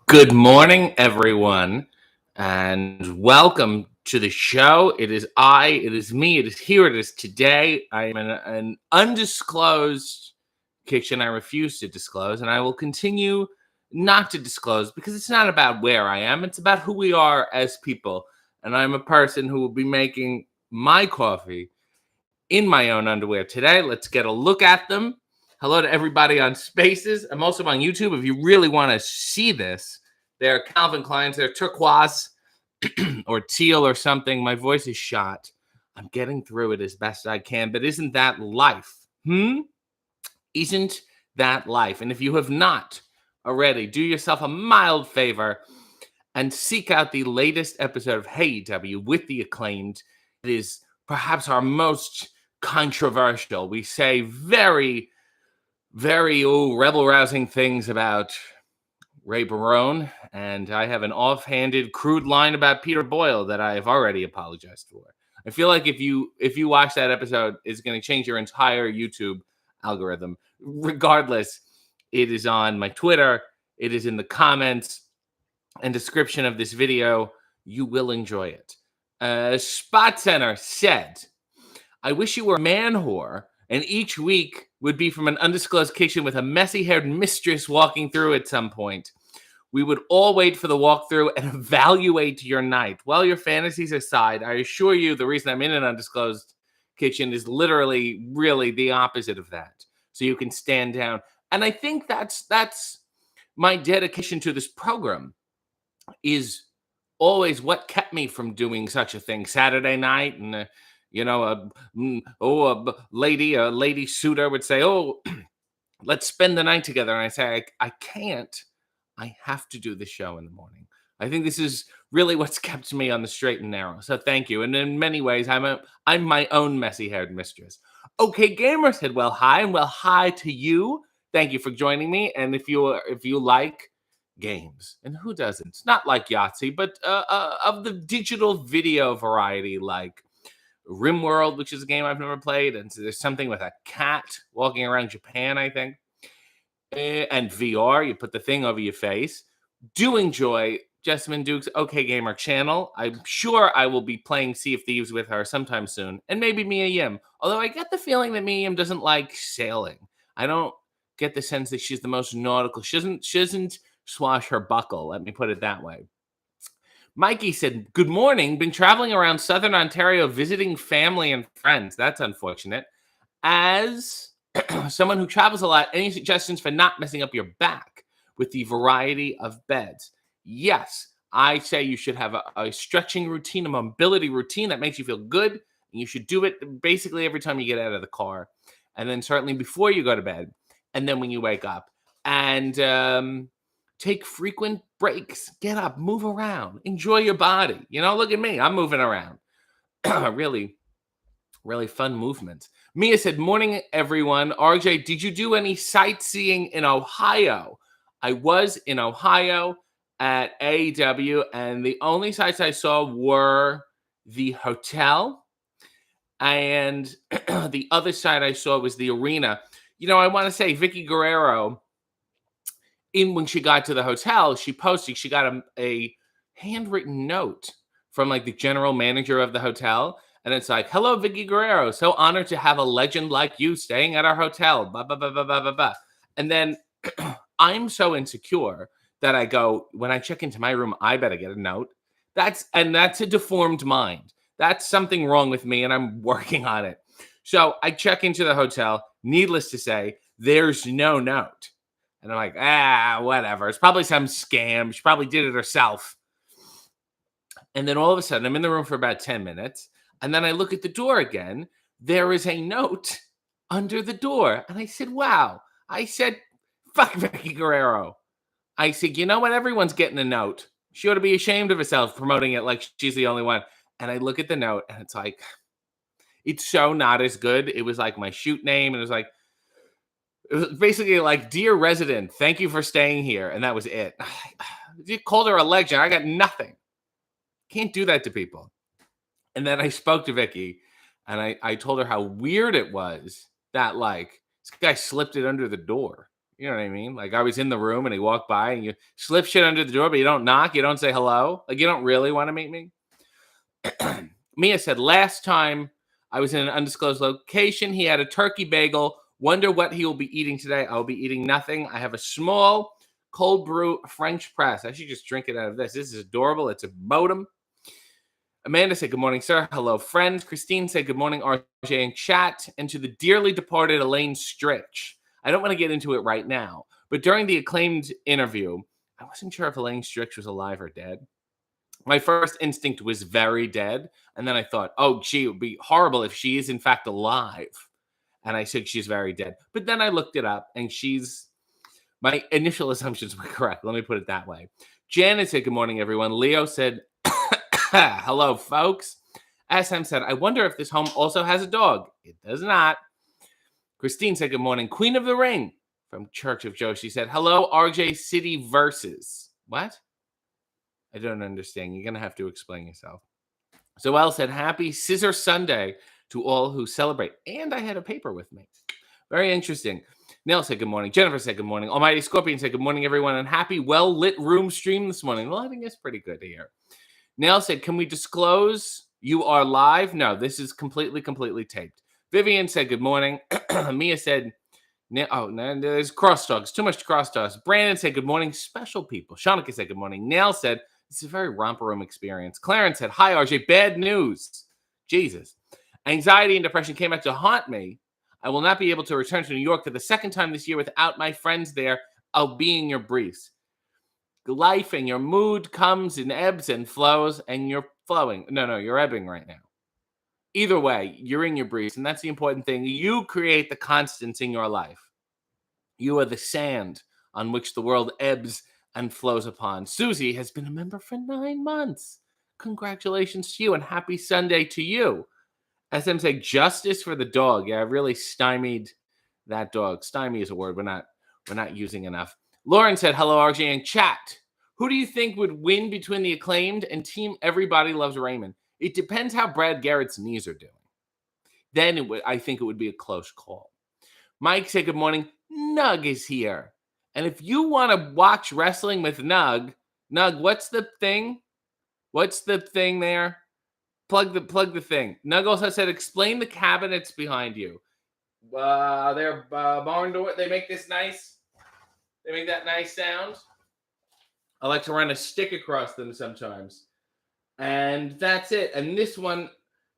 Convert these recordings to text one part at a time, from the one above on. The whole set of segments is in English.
Good morning, everyone, and welcome to the show. It is me, it is here, it is today. I am in an undisclosed kitchen. I refuse to disclose, and I will continue not to disclose because it's not about where I am, it's about who we are as people. And I'm a person who will be making my coffee in my own underwear today. Let's get a look at them. Hello to everybody on Spaces. I'm also on YouTube. If you really want to see this, they're Calvin Klein's. They're turquoise or teal or something. My voice is shot. I'm getting through it as best I can. But isn't that life? Isn't that life? And if you have not already, do yourself a mild favor and seek out the latest episode of Hey W with the Acclaimed. It is perhaps our most controversial. We say very rebel-rousing things about Ray Barone, and I have an offhanded, crude line about Peter Boyle that I have already apologized for. I feel like if you watch that episode, it's going to change your entire YouTube algorithm. Regardless, it is on my Twitter. It is in the comments and description of this video. You will enjoy it. Spot Center said, I wish you were a man whore, and each week would be from an undisclosed kitchen with a messy-haired mistress walking through at some point. We would all wait for the walkthrough and evaluate your night. Well, your fantasies aside, I assure you the reason I'm in an undisclosed kitchen is literally really the opposite of that. So you can stand down. And I think that's my dedication to this program is always what kept me from doing such a thing. Saturday night, and a lady suitor would say, "Oh, let's spend the night together," and I say, "I can't. I have to do the show in the morning." I think this is really what's kept me on the straight and narrow. So thank you. And in many ways, I'm my own messy-haired mistress. Okay, Gamer said, "Well, hi," and well, hi to you. Thank you for joining me. And if you like games, and who doesn't? It's not like Yahtzee, but of the digital video variety, like RimWorld, which is a game I've never played, and so there's something with a cat walking around Japan, I think, and VR, you put the thing over your face. Do enjoy Jessamine Duke's OK Gamer channel. I'm sure I will be playing Sea of Thieves with her sometime soon, and maybe Mia Yim, although I get the feeling that Mia Yim doesn't like sailing. I don't get the sense that she's the most nautical. She doesn't swash her buckle, let me put it that way. Mikey said, good morning. Been traveling around Southern Ontario visiting family and friends. That's unfortunate. As someone who travels a lot, any suggestions for not messing up your back with the variety of beds? Yes, I say you should have a stretching routine, a mobility routine that makes you feel good. And you should do it basically every time you get out of the car. And then certainly before you go to bed. And then when you wake up. And take frequent breaks. Get up, move around, enjoy your body. Look at me. I'm moving around. Really fun movement. Mia said, morning, everyone. RJ, did you do any sightseeing in Ohio? I was in Ohio at AEW, and the only sights I saw were the hotel, and the other side I saw was the arena. I want to say Vicky Guerrero, when she got to the hotel, she posted, she got a handwritten note from like the general manager of the hotel. And it's like, hello, Vicky Guerrero. So honored to have a legend like you staying at our hotel. Blah, blah, blah, blah, blah, blah, blah. And then I'm so insecure that I go, when I check into my room, I better get a note. That's a deformed mind. That's something wrong with me, and I'm working on it. So I check into the hotel. Needless to say, there's no note. And I'm like, whatever. It's probably some scam. She probably did it herself. And then all of a sudden, I'm in the room for about 10 minutes. And then I look at the door again. There is a note under the door. And I said, wow. I said, fuck Vicky Guerrero. I said, you know what? Everyone's getting a note. She ought to be ashamed of herself promoting it like she's the only one. And I look at the note, and it's like, it's so not as good. It was like my shoot name. And it was basically like, dear resident, thank you for staying here. And that was it. You called her a legend. I got nothing. Can't do that to people. And then I spoke to Vicky, and I told her how weird it was that, like, this guy slipped it under the door. You know what I mean? Like I was in the room and he walked by and you slip shit under the door, but you don't knock, you don't say hello. Like you don't really want to meet me. Mia said, last time I was in an undisclosed location, he had a turkey bagel. Wonder what he will be eating today. I'll be eating nothing. I have a small cold brew French press. I should just drink it out of this. This is adorable. It's a modem. Amanda said, good morning, sir. Hello, friend. Christine said, good morning, RJ and chat. And to the dearly departed Elaine Stritch. I don't want to get into it right now, but during the Acclaimed interview, I wasn't sure if Elaine Stritch was alive or dead. My first instinct was very dead. And then I thought, oh, gee, it would be horrible if she is in fact alive. And I said she's very dead. But then I looked it up and my initial assumptions were correct. Let me put it that way. Janet said, good morning, everyone. Leo said, hello, folks. SM said, I wonder if this home also has a dog. It does not. Christine said, good morning. Queen of the Ring from Church of Joe. She said, hello, RJ City Versus. What? I don't understand. You're going to have to explain yourself. So Elle said, happy Scissor Sunday to all who celebrate. And I had a paper with me. Very interesting. Nell said, good morning. Jennifer said, good morning. Almighty Scorpion said, good morning, everyone. And happy well-lit room stream this morning. Well, I think it's pretty good here. Nell said, can we disclose you are live? No, this is completely taped. Vivian said, good morning. Mia said, no, there's crosstalks. Too much crosstalks. Brandon said, good morning. Special people. Shanika said, good morning. Nell said, it's a very romper room experience. Clarence said, hi, RJ. Bad news. Jesus. Anxiety and depression came back to haunt me. I will not be able to return to New York for the second time this year without my friends there. I'll be in your briefs. Life and your mood comes in ebbs and flows, and you're flowing. No, you're ebbing right now. Either way, you're in your briefs, and that's the important thing. You create the constants in your life. You are the sand on which the world ebbs and flows upon. Susie has been a member for 9 months. Congratulations to you, and happy Sunday to you. SM said, justice for the dog. Yeah, I really stymied that dog. Stymie is a word we're not using enough. Lauren said, hello, RJ and chat. Who do you think would win between the Acclaimed and Team Everybody Loves Raymond? It depends how Brad Garrett's knees are doing. Then I think it would be a close call. Mike said, good morning. Nug is here. And if you want to watch wrestling with Nug, what's the thing? What's the thing there? Plug the thing. Nug also said, explain the cabinets behind you. They're barn door. They make this nice. They make that nice sound. I like to run a stick across them sometimes. And that's it. And this one,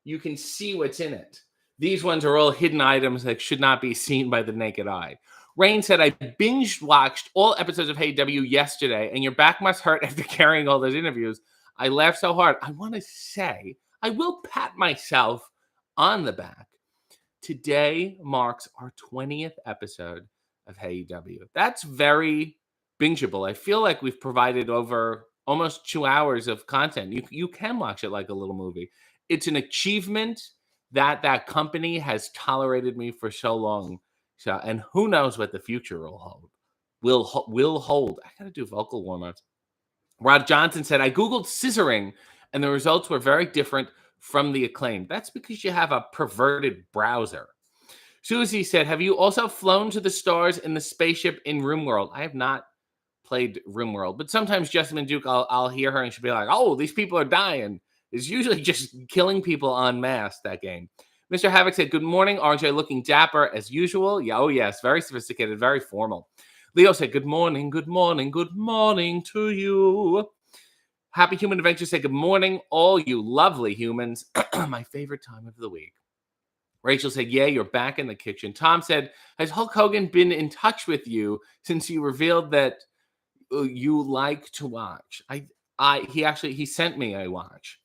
you can see what's in it. These ones are all hidden items that should not be seen by the naked eye. Rain said, I binge watched all episodes of Hey W yesterday, and your back must hurt after carrying all those interviews. I laughed so hard. I want to say, I will pat myself on the back. Today marks our 20th episode of Hey W. That's very bingeable. I feel like we've provided over almost 2 hours of content. You can watch it like a little movie. It's an achievement that company has tolerated me for so long. So, and who knows what the future will hold. Will hold. I gotta do vocal warm-ups. Rod Johnson said, I Googled scissoring, and the results were very different from the Acclaimed. That's because you have a perverted browser. Susie said, have you also flown to the stars in the spaceship in RimWorld? I have not played RimWorld, but sometimes Jessamine Duke, I'll hear her and she'll be like, oh, these people are dying. It's usually just killing people en masse, that game. Mr. Havoc said, good morning, RJ, looking dapper as usual. Yeah, oh yes, very sophisticated, very formal. Leo said, good morning to you. Happy Human Adventure said, good morning, all you lovely humans. My favorite time of the week. Rachel said, yeah, you're back in the kitchen. Tom said, has Hulk Hogan been in touch with you since you revealed that you like to watch? He sent me a watch.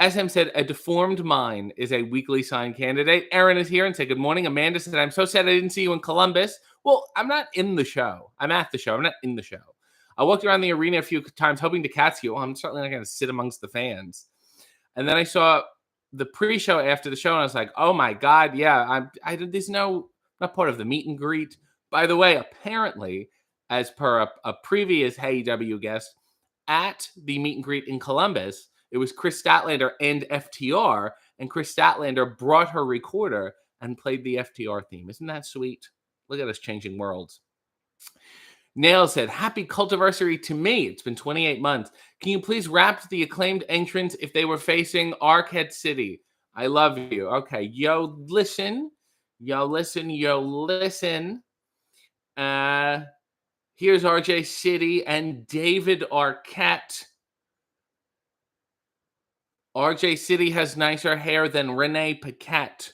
SM said, a deformed mind is a weekly signed candidate. Aaron is here and said, good morning. Amanda said, I'm so sad I didn't see you in Columbus. Well, I'm not in the show. I'm at the show. I'm not in the show. I walked around the arena a few times hoping to catch you. Well, I'm certainly not going to sit amongst the fans. And then I saw the pre-show after the show, and I was like, oh my God, yeah, there's not part of the meet and greet. By the way, apparently, as per a previous Hey W guest, at the meet and greet in Columbus, it was Chris Statlander and FTR, and Chris Statlander brought her recorder and played the FTR theme. Isn't that sweet? Look at us changing worlds. Nail said, happy cultiversary to me. It's been 28 months. Can you please rap the Acclaimed entrance if they were facing Arquette City? I love you. Okay, yo, listen. Yo, listen. Yo, listen. Here's RJ City and David Arquette. RJ City has nicer hair than Renee Paquette.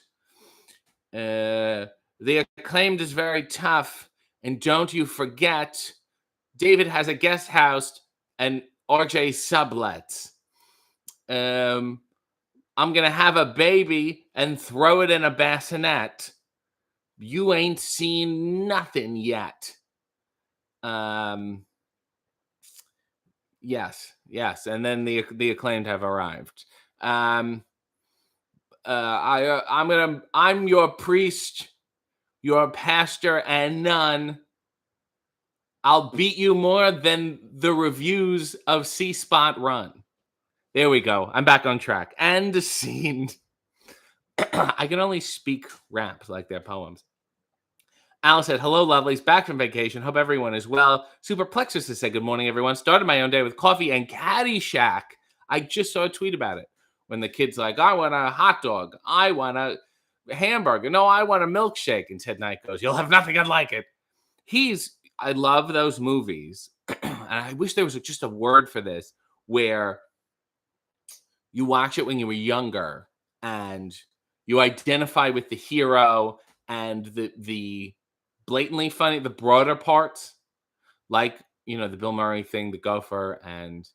The Acclaimed is very tough. And don't you forget, David has a guest house and RJ sublets. I'm going to have a baby and throw it in a bassinet. You ain't seen nothing yet. Yes. And then the Acclaimed have arrived. I'm your priest, your pastor and nun. I'll beat you more than the reviews of C-Spot Run. There we go. I'm back on track. And the scene. I can only speak rap like their poems. Alice said, hello, lovelies. Back from vacation. Hope everyone is well. Superplexus has said, good morning, everyone. Started my own day with coffee and Caddyshack. I just saw a tweet about it. When the kid's like, I want a hot dog. I want a hamburger. No, I want a milkshake. And Ted Knight goes, you'll have nothing unlike it. I love those movies. And I wish there was just a word for this where you watch it when you were younger and you identify with the hero and the blatantly funny, the broader parts, like, the Bill Murray thing, the Gopher and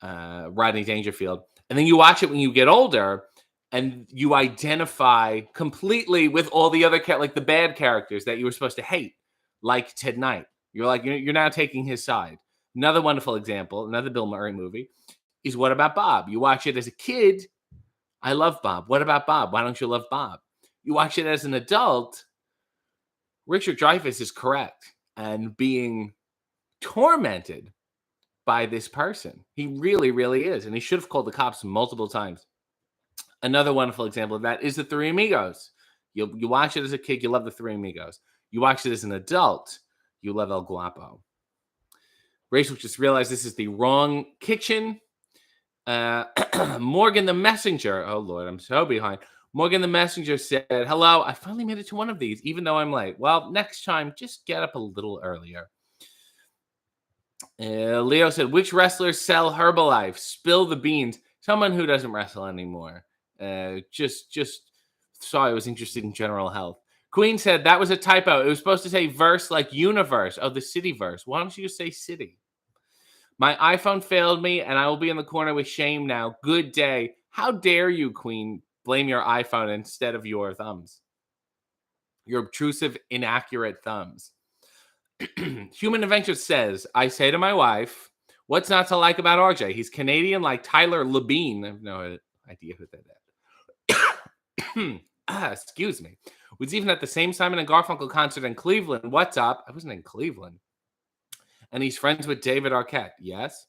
Rodney Dangerfield. And then you watch it when you get older and you identify completely with all the other like the bad characters that you were supposed to hate, like Ted Knight. You're like, you're now taking his side. Another wonderful example, another Bill Murray movie, is What About Bob? You watch it as a kid. I love Bob. What about Bob? Why don't you love Bob? You watch it as an adult. Richard Dreyfuss is correct and being tormented by this person. He really, really is. And he should have called the cops multiple times. Another wonderful example of that is the Three Amigos. You watch it as a kid, you love the Three Amigos. You watch it as an adult, you love El Guapo. Rachel just realized this is the wrong kitchen. Morgan the Messenger. Oh, Lord, I'm so behind. Morgan the Messenger said, hello, I finally made it to one of these, even though I'm late. Well, next time, just get up a little earlier. Leo said, which wrestlers sell Herbalife? Spill the beans. Someone who doesn't wrestle anymore. Just saw I was interested in general health. Queen said, that was a typo. It was supposed to say verse like universe. Oh, the city verse. Why don't you just say city? My iPhone failed me, and I will be in the corner with shame now. Good day. How dare you, Queen, blame your iPhone instead of your thumbs? Your obtrusive, inaccurate thumbs. Human Adventure says, I say to my wife, what's not to like about RJ? He's Canadian like Tyler Labine. I have no idea who that is. Excuse me. Was even at the same Simon and Garfunkel concert in Cleveland. What's up? I wasn't in Cleveland. And he's friends with David Arquette. Yes.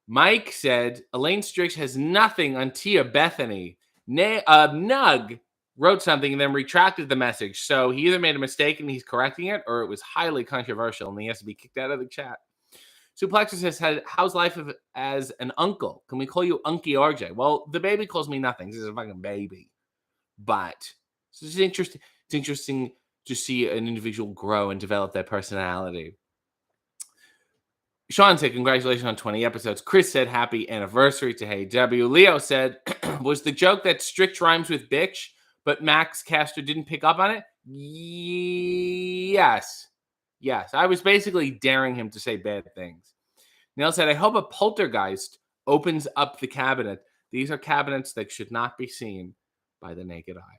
Mike said, Elaine Strix has nothing on Tia Bethany. Nug wrote something and then retracted the message. So he either made a mistake and he's correcting it, or it was highly controversial and he has to be kicked out of the chat. Suplexus says, how's life as an uncle? Can we call you Unky RJ? Well, the baby calls me nothing. This is a fucking baby. But it's interesting. It's interesting to see an individual grow and develop their personality. Sean said, congratulations on 20 episodes. Chris said, happy anniversary to Hey W. Leo said, was the joke that Strix rhymes with bitch, but Max Caster didn't pick up on it? Yes. I was basically daring him to say bad things. Neil said, I hope a poltergeist opens up the cabinet. These are cabinets that should not be seen by the naked eye.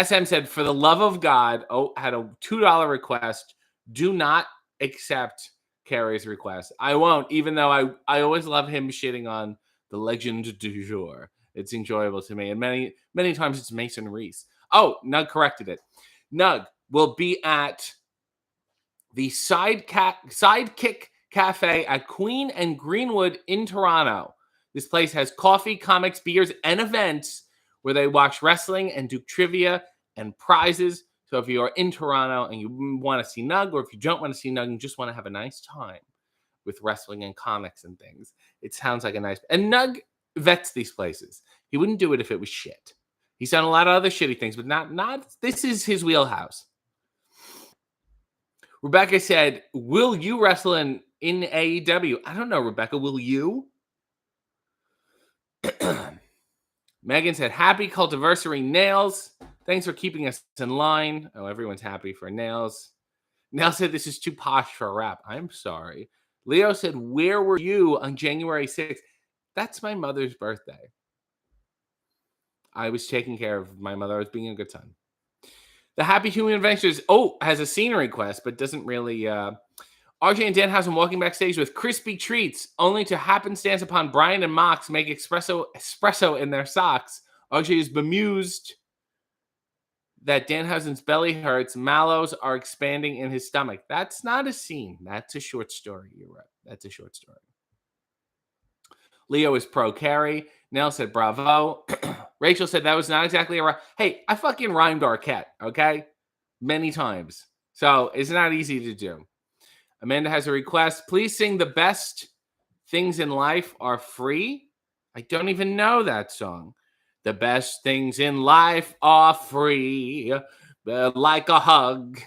SM said, for the love of God, had a $2 request. Do not accept Carrie's request. I won't, even though I always love him shitting on the legend du jour. It's enjoyable to me. And many, many times it's Mason Reese. Oh, Nug corrected it. Nug will be at the Sidekick Cafe at Queen and Greenwood in Toronto. This place has coffee, comics, beers, and events where they watch wrestling and do trivia and prizes. So if you're in Toronto and you want to see Nug, or if you don't want to see Nug and just want to have a nice time with wrestling and comics and things, it sounds like a nice. And Nug vets these places. He wouldn't do it if it was shit. He's done a lot of other shitty things, but not. This is his wheelhouse. Rebecca said, "Will you wrestle in AEW?" I don't know, Rebecca. Will you? Megan said, "Happy Cultiversary Nails. Thanks for keeping us in line." Oh, everyone's happy for Nails. Nell said, "This is too posh for a rap." I'm sorry. Leo said, "Where were you on January 6th?" That's my mother's birthday. I was taking care of my mother. I was being a good son. The Happy Human Adventures, has a scene request, but doesn't really. RJ and Danhausen walking backstage with crispy treats, only to happenstance upon Brian and Mox make espresso in their socks. RJ is bemused that Danhausen's belly hurts. Mallows are expanding in his stomach. That's not a scene. That's a short story. You're right. That's a short story. Leo is pro Carrie. Nell said bravo. Rachel said that was not exactly a... Hey, I fucking rhymed Arquette, okay? Many times. So it's not easy to do. Amanda has a request. Please sing The Best Things in Life Are Free. I don't even know that song. The best things in life are free. Like a hug.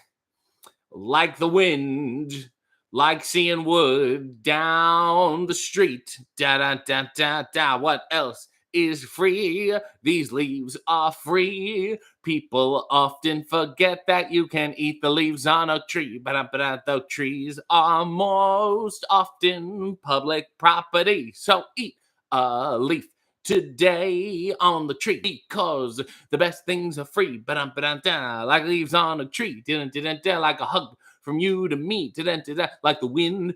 Like the wind. Like seeing wood down the street. Da da da da da. What else is free? These leaves are free. People often forget that you can eat the leaves on a tree. But the trees are most often public property. So eat a leaf today on the tree, because the best things are free. Like leaves on a tree. Like a hug from you to me, like the wind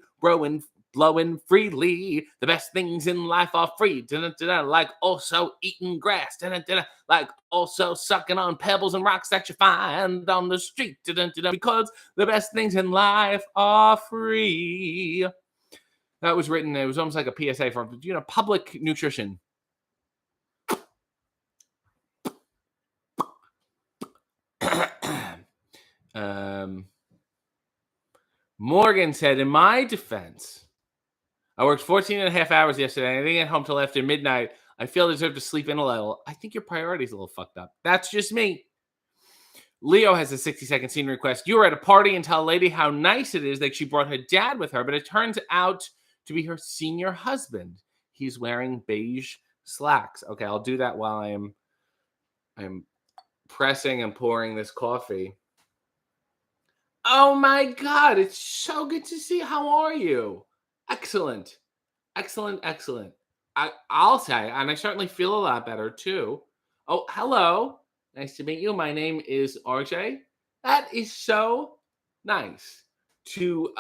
blowing freely. The best things in life are free, like also eating grass, like also sucking on pebbles and rocks that you find on the street, because the best things in life are free. That was written, it was almost like a PSA for, public nutrition. Morgan said, in my defense, I worked 14 and a half hours yesterday, and I didn't get home till after midnight. I feel I deserve to sleep in a little. I think your priorities are a little fucked up. That's just me. Leo has a 60-second scene request. You were at a party and tell a lady how nice it is that she brought her dad with her, but it turns out to be her senior husband. He's wearing beige slacks. Okay, I'll do that while I'm pressing and pouring this coffee. Oh my God, it's so good to see. How are you? Excellent. I'll say, and I certainly feel a lot better too. Oh, hello. Nice to meet you. My name is RJ. That is so nice to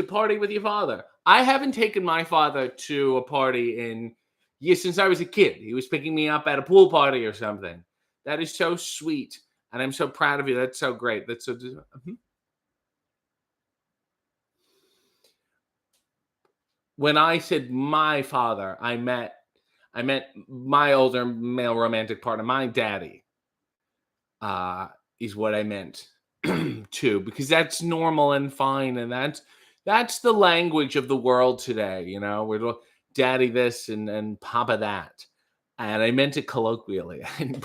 party with your father. I haven't taken my father to a party in years since I was a kid. He was picking me up at a pool party or something. That is so sweet, and I'm so proud of you. That's so great. That's so. When I said my father, I meant my older male romantic partner, my daddy, is what I meant too, because that's normal and fine, and that's the language of the world today. We're daddy this and papa that, and I meant it colloquially. I didn't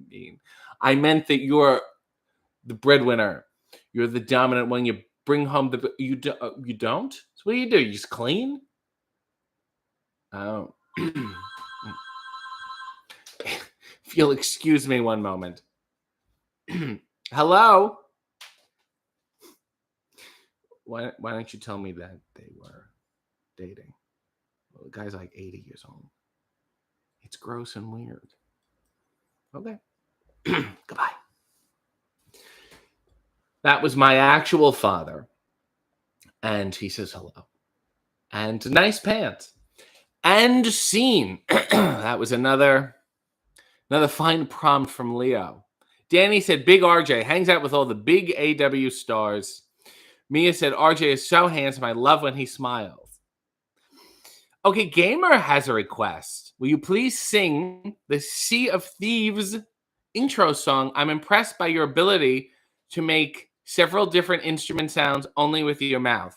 mean. I meant that you're the breadwinner, you're the dominant one. You bring home you don't. So what do? You just clean? Oh. If you'll excuse me one moment. Hello? Why don't you tell me that they were dating? Well, the guy's like 80 years old. It's gross and weird. Okay. Goodbye. That was my actual father. And he says hello. And nice pants. And scene. That was another fine prompt from Leo. Danny said, Big RJ hangs out with all the big AW stars. Mia said, RJ is so handsome. I love when he smiles. Okay, Gamer has a request. Will you please sing The Sea of Thieves intro song. I'm impressed by your ability to make several different instrument sounds only with your mouth.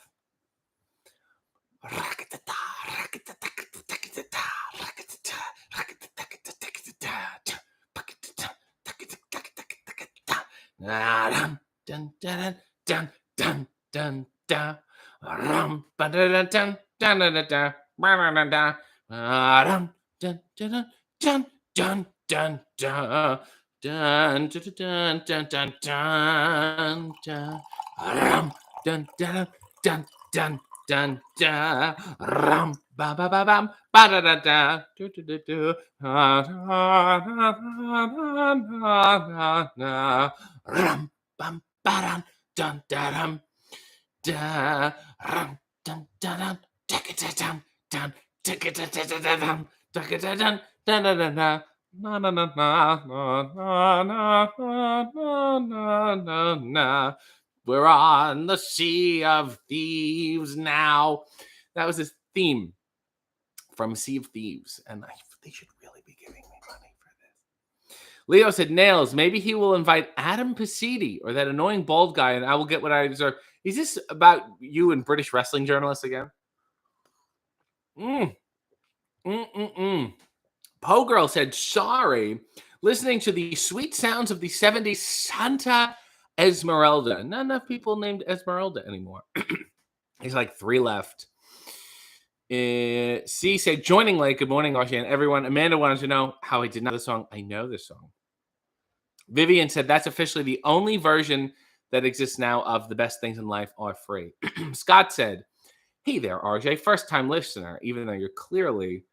Dun, dun, dun, dun, dun, dun, dun. Rum, ba, da, da, dun, dun, da, da, da, ba, da, da, da. Dun, dun, dun, dun, dun, dun, dun. Dun, dun, dun, dun, dun, dun, dun. Rum, dun, dun, dun, dun, dun, dun. Rum, ba, ba, ba, bam, ba, da, da, da. Do, do, do, do. Da, da, da, da, da, da, da. Rum, bum, ba-dum, dun, da-dum, da, rum, dun, da-dum, da-da-da-dum, dun, da-da-da-da-da-dum, da-da-da-dum, da-da-da-da. Na na na na na na na na na na na. We're on the Sea of Thieves now. That was his theme from Sea of Thieves, and they should really be giving me money for this. Leo said, Nails, maybe he will invite Adam Pasidi or that annoying bald guy, and I will get what I deserve. Is this about you and British wrestling journalists again? Poe Girl said, sorry, listening to the sweet sounds of the 70s Santa Esmeralda. Not enough people named Esmeralda anymore. There's like 3 left. C said, joining late. Good morning, Archie, and everyone. Amanda wanted to know how I did not know the song. I know this song. Vivian said, that's officially the only version that exists now of The Best Things in Life Are Free. Scott said, hey there, RJ. First time listener, even though you're clearly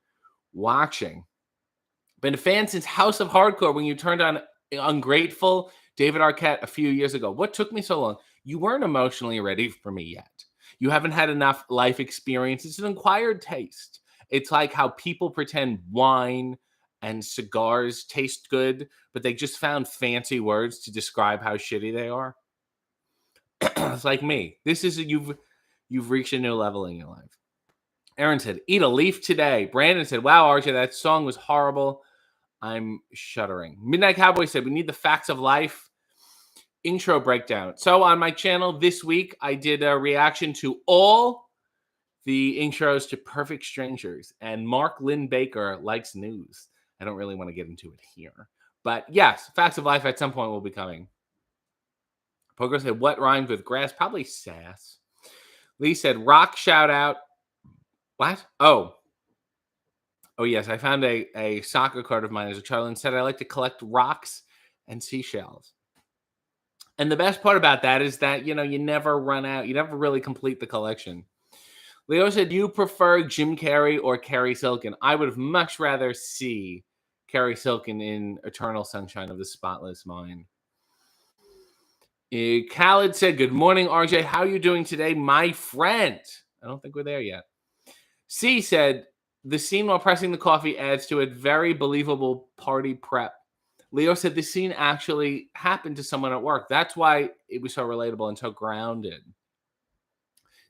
watching. Been a fan since House of Hardcore when you turned on Ungrateful David Arquette a few years ago. What took me so long? You weren't emotionally ready for me yet. You haven't had enough life experience. It's an acquired taste. It's like how people pretend wine and cigars taste good, but they just found fancy words to describe how shitty they are. It's like me. This is you've reached a new level in your life. Aaron said, eat a leaf today. Brandon said, wow, RJ, that song was horrible. I'm shuddering. Midnight Cowboy said, we need the facts of life intro breakdown. So on my channel this week, I did a reaction to all the intros to Perfect Strangers, and Mark Lynn Baker likes news. I don't really want to get into it here. But yes, facts of life at some point will be coming. Pogo said, what rhymes with grass? Probably sass. Lee said, rock shout out. What? Oh, yes, I found a soccer card of mine as a child and said I like to collect rocks and seashells. And the best part about that is that, you never run out. You never really complete the collection. Leo said, you prefer Jim Carrey or Carrie Silkin? I would have much rather see Carrie Silkin in Eternal Sunshine of the Spotless Mind. Khaled said, good morning, RJ. How are you doing today, my friend? I don't think we're there yet. C said, the scene while pressing the coffee adds to a very believable party prep. Leo said the scene actually happened to someone at work. That's why it was so relatable and so grounded.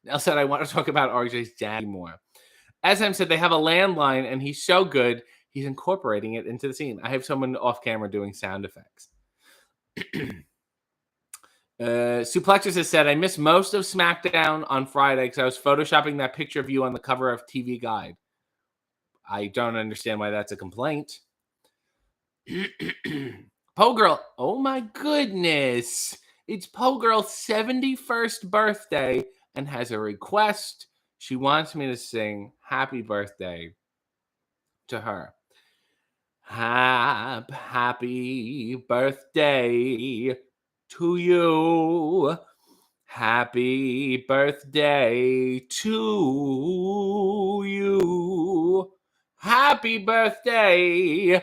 Nell said, I want to talk about RJ's dad more. SM said they have a landline and he's so good, he's incorporating it into the scene. I have someone off camera doing sound effects. Suplexus has said, I missed most of SmackDown on Friday because I was photoshopping that picture of you on the cover of TV Guide. I don't understand why that's a complaint. Poe Girl, oh my goodness. It's Poe Girl's 71st birthday and has a request. She wants me to sing happy birthday to her. Happy birthday to you. Happy birthday to you. Happy birthday,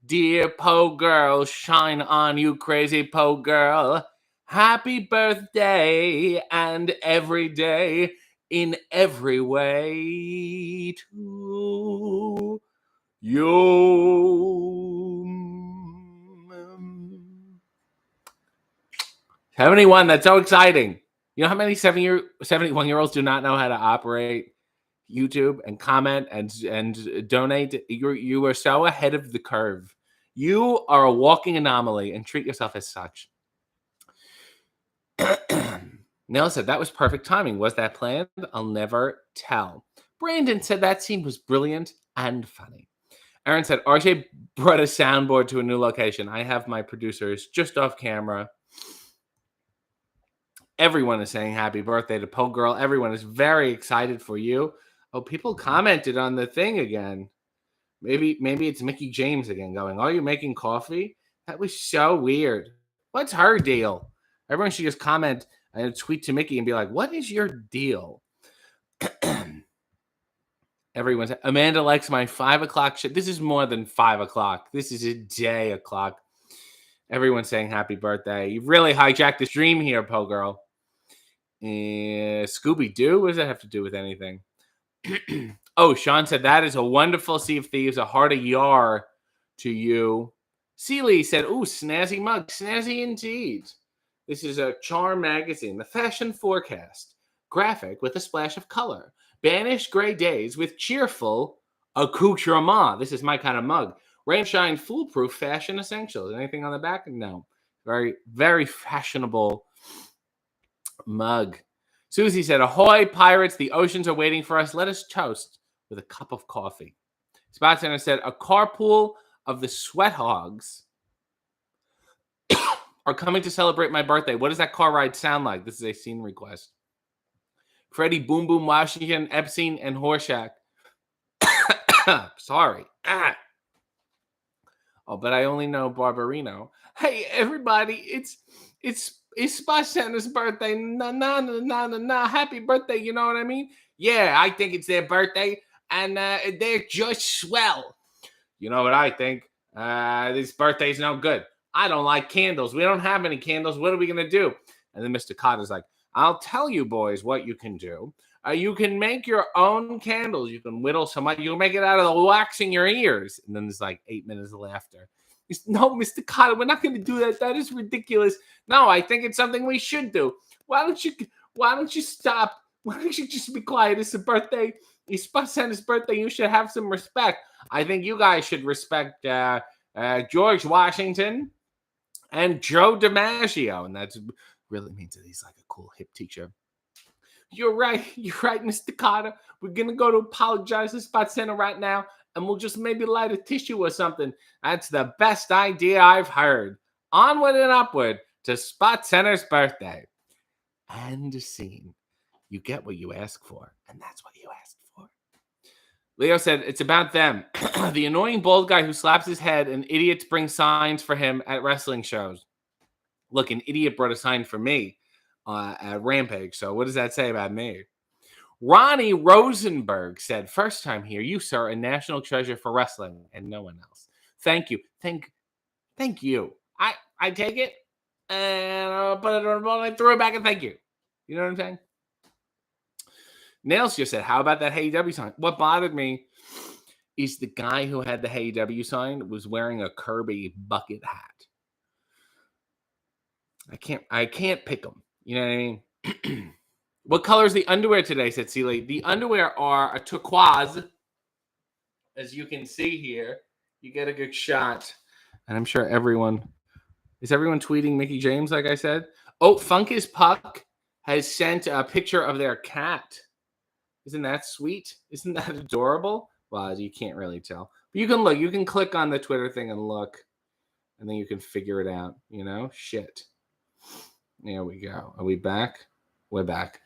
dear Poe Girl. Shine on, you crazy Poe Girl. Happy birthday and every day in every way to you. 71, that's so exciting. You know how many 71-year-olds do not know how to operate YouTube and comment and donate? You are so ahead of the curve. You are a walking anomaly and treat yourself as such. Nell said, that was perfect timing. Was that planned? I'll never tell. Brandon said that scene was brilliant and funny. Aaron said, RJ brought a soundboard to a new location. I have my producers just off camera. Everyone is saying happy birthday to Poe Girl. Everyone is very excited for you. Oh, people commented on the thing again. Maybe it's Mickey James again going, are you making coffee? That was so weird. What's her deal? Everyone should just comment and tweet to Mickey and be like, what is your deal? Everyone's Amanda likes my 5 o'clock shit. This is more than 5 o'clock. This is a day o'clock. Everyone's saying happy birthday. You've really hijacked this dream here, Poe Girl. Scooby-Doo? What does that have to do with anything? Oh, Sean said, that is a wonderful Sea of Thieves, a heart of yar to you. Seeley said, ooh, snazzy mug. Snazzy indeed. This is a Charm magazine, the fashion forecast. Graphic with a splash of color. Banish gray days with cheerful accoutrement. This is my kind of mug. Rain shine foolproof fashion essentials. Anything on the back? No. Very, very fashionable mug. Susie said, ahoy, pirates. The oceans are waiting for us. Let us toast with a cup of coffee. Spot Center said, a carpool of the sweat hogs are coming to celebrate my birthday. What does that car ride sound like? This is a scene request. Freddie Boom Boom Washington, Epstein, and Horshack. Sorry. Oh, but I only know Barbarino. Hey, everybody, it's Spot Santa's birthday. Na. Happy birthday, you know what I mean? Yeah, I think it's their birthday, and they're just swell. You know what I think? This birthday's no good. I don't like candles. We don't have any candles. What are we going to do? And then Mr. Cotter's like, I'll tell you boys what you can do. You can make your own candles. You can whittle some. You can make it out of the wax in your ears. And then there's like 8 minutes of laughter. No, Mr. Cotter, we're not going to do that. That is ridiculous. No, I think it's something we should do. Why don't you stop? Why don't you just be quiet? It's a birthday. It's Spot Santa's birthday. You should have some respect. I think you guys should respect George Washington and Joe DiMaggio. And that's really means that he's like a cool hip teacher. You're right, Mr. Carter. We're going to go to apologize to Spot Santa right now, and we'll just maybe light a tissue or something. That's the best idea I've heard. Onward and upward to Spot Santa's birthday. And a scene. You get what you ask for, and that's what you asked for. Leo said, it's about them. The annoying bald guy who slaps his head and idiots bring signs for him at wrestling shows. Look, an idiot brought a sign for me at Rampage. So what does that say about me? Ronnie Rosenberg said, first time here, you, sir, a national treasure for wrestling and no one else. Thank you. Thank you. I take it and I'll put it on the ball and throw it back and thank you. You know what I'm saying? Nails just said, how about that Hey W sign? What bothered me is the guy who had the Hey W sign was wearing a Kirby bucket hat. I can't pick them. You know what I mean? What color is the underwear today, said Celie. The underwear are a turquoise. As you can see here, you get a good shot. And I'm sure is everyone tweeting Mickey James, like I said? Oh, Funkus Puck has sent a picture of their cat. Isn't that sweet? Isn't that adorable? Well, you can't really tell. But you can look. You can click on the Twitter thing and look. And then you can figure it out. You know? Shit. There we go. Are we back? We're back.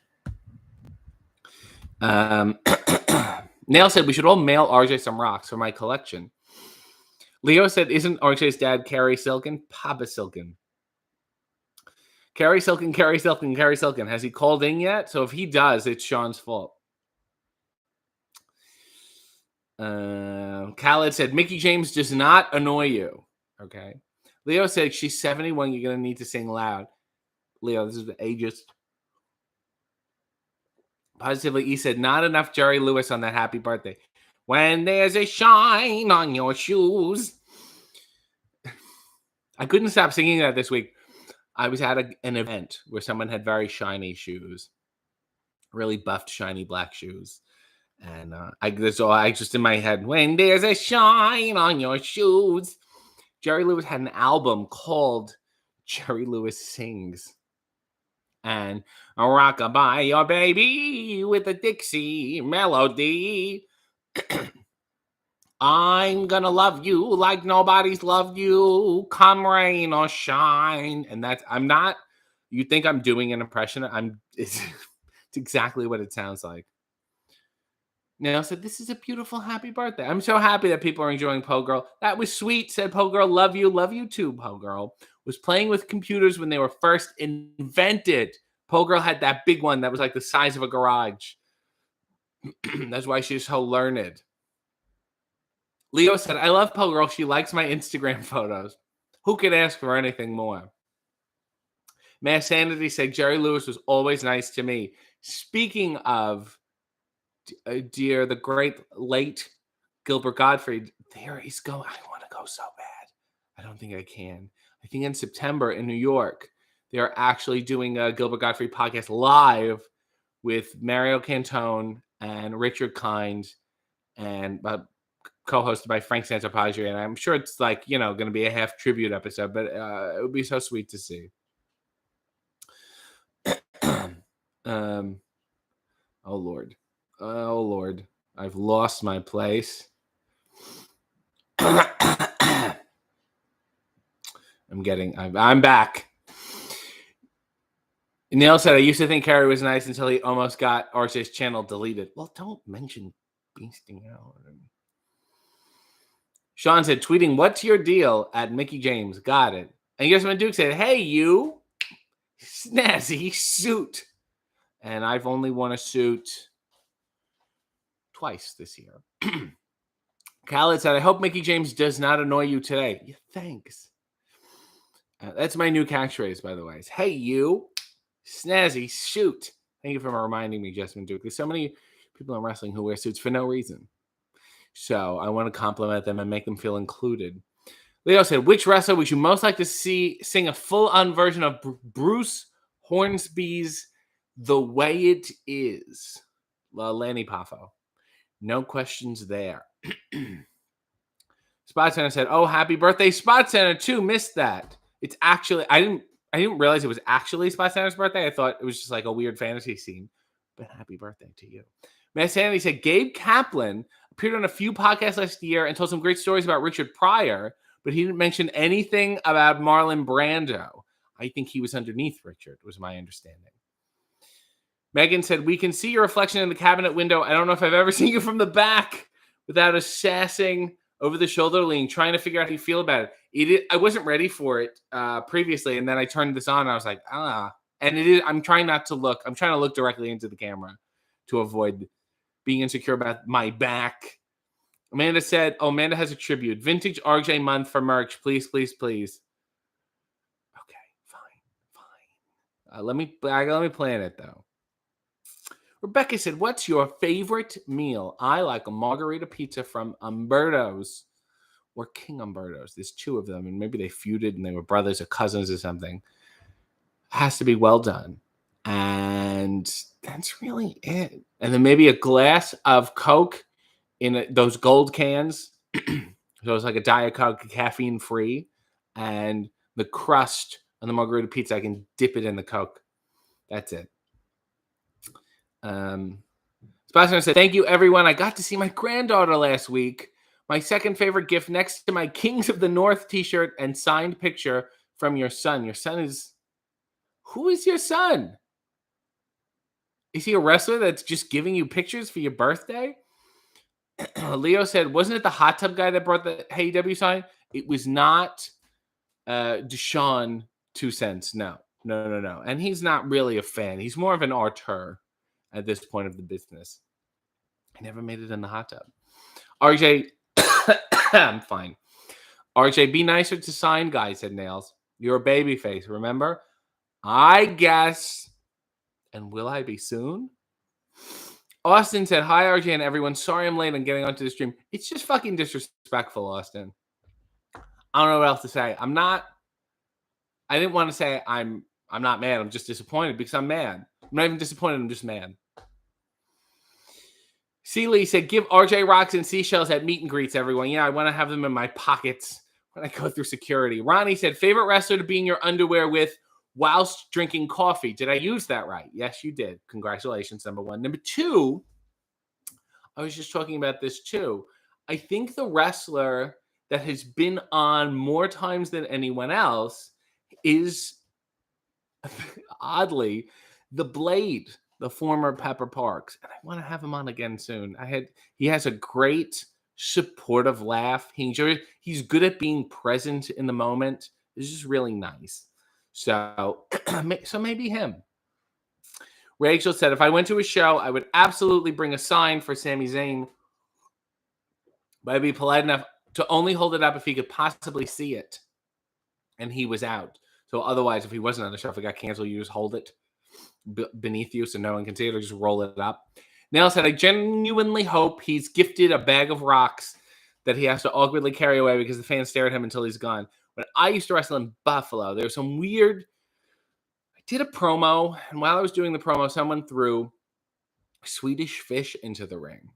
Nail said we should all mail RJ some rocks for my collection. Leo said, isn't RJ's dad Carrie Silken? Papa Silken. Carrie Silken. Has he called in yet? So if he does, it's Sean's fault. Khaled said, Mickey James does not annoy you. Okay. Leo said, she's 71. You're going to need to sing loud. Leo, this is ageist. Positively, he said, not enough Jerry Lewis on that happy birthday. When there's a shine on your shoes. I couldn't stop singing that this week. I was at an event where someone had very shiny shoes. Really buffed, shiny black shoes. And I just in my head, when there's a shine on your shoes. Jerry Lewis had an album called Jerry Lewis Sings. And rock-a-bye your baby with a Dixie melody. I'm gonna love you like nobody's loved you, come rain or shine. And I'm not, you think I'm doing an impression. It's exactly what it sounds like. Now said, this is a beautiful happy birthday. I'm so happy that people are enjoying Poe Girl. That was sweet, said Poe Girl. Love you too, Poe Girl. Was playing with computers when they were first invented. Poe Girl had that big one that was like the size of a garage. That's why she's so learned. Leo said, I love Poe Girl. She likes my Instagram photos. Who could ask for anything more? Mass Sanity said, Jerry Lewis was always nice to me. Speaking of, dear, the great late Gilbert Gottfried, there he's going. I want to go so bad. I don't think I can. I think in September in New York, they're actually doing a Gilbert Gottfried podcast live with Mario Cantone and Richard Kind, and co-hosted by Frank Santopadre. And I'm sure it's like, going to be a half tribute episode, but it would be so sweet to see. Oh Lord. I've lost my place. I'm back. Neil said, I used to think Carrie was nice until he almost got RJ's channel deleted. Well, don't mention beasting out. Sean said, tweeting, what's your deal at Mickey James? Got it. And Yesman Duke said, hey, you snazzy suit. And I've only worn a suit twice this year. Khaled said, I hope Mickey James does not annoy you today. Yeah, thanks. That's my new catchphrase, by the way. It's, hey, you snazzy suit. Thank you for reminding me, Jessamine Duke. There's so many people in wrestling who wear suits for no reason. So I want to compliment them and make them feel included. Leo said, which wrestler would you most like to see sing a full-on version of Bruce Hornsby's The Way It Is? Lanny Poffo. No questions there. Spot Center said, oh, happy birthday, Spot Center, too. Missed that. It's actually, I didn't realize it was actually Spot Center's birthday. I thought it was just like a weird fantasy scene. But happy birthday to you. Matt Sanity said, Gabe Kaplan appeared on a few podcasts last year and told some great stories about Richard Pryor, but he didn't mention anything about Marlon Brando. I think he was underneath Richard, was my understanding. Megan said, we can see your reflection in the cabinet window. I don't know if I've ever seen you from the back without a sassing over the shoulder lean, trying to figure out how you feel about it. I wasn't ready for it previously, and then I turned this on, and I was like, And it is. I'm trying not to look. I'm trying to look directly into the camera to avoid being insecure about my back. Amanda said, oh, Amanda has a tribute. Vintage RJ month for merch. Please, please, please. Okay, fine. Let me plan it, though. Rebecca said, what's your favorite meal? I like a margarita pizza from Umberto's or King Umberto's. There's two of them, and maybe they feuded and they were brothers or cousins or something. Has to be well done. And that's really it. And then maybe a glass of Coke in those gold cans. So it's like a Diet Coke, caffeine free. And the crust on the margarita pizza, I can dip it in the Coke. That's it. Sponsor said, thank you, everyone. I got to see my granddaughter last week. My second favorite gift next to my Kings of the North t-shirt and signed picture from your son. Your son is... Who is your son? Is he a wrestler that's just giving you pictures for your birthday? Leo said, wasn't it the hot tub guy that brought the AEW sign? It was not Deshaun 2 cents. No. And he's not really a fan. He's more of an auteur at this point of the business. I never made it in the hot tub. RJ, I'm fine. RJ, be nicer to sign guys, said Nails. You're a baby face, remember? I guess. And will I be soon? Austin said, hi, RJ and everyone. Sorry I'm late on getting onto the stream. It's just fucking disrespectful, Austin. I don't know what else to say. I didn't want to say I'm not mad. I'm just disappointed because I'm mad. I'm not even disappointed. I'm just mad. C. Lee said, give RJ rocks and seashells at meet and greets, everyone. Yeah, I want to have them in my pockets when I go through security. Ronnie said, favorite wrestler to be in your underwear with whilst drinking coffee. Did I use that right? Yes, you did. Congratulations, number one. Number two, I was just talking about this too. I think the wrestler that has been on more times than anyone else is oddly the Blade, the former Pepper Parks. And I want to have him on again soon. He has a great supportive laugh. He's good at being present in the moment. It's just really nice. So so maybe him. Rachel said, if I went to a show, I would absolutely bring a sign for Sami Zayn, but I'd be polite enough to only hold it up if he could possibly see it. And he was out. So otherwise, if he wasn't on the show, if it got canceled, you just hold it beneath you so no one can see it, or just roll it up. Nell said, I genuinely hope he's gifted a bag of rocks that he has to awkwardly carry away because the fans stare at him until he's gone. When I used to wrestle in Buffalo, there was some weird... I did a promo, and while I was doing the promo, someone threw Swedish fish into the ring.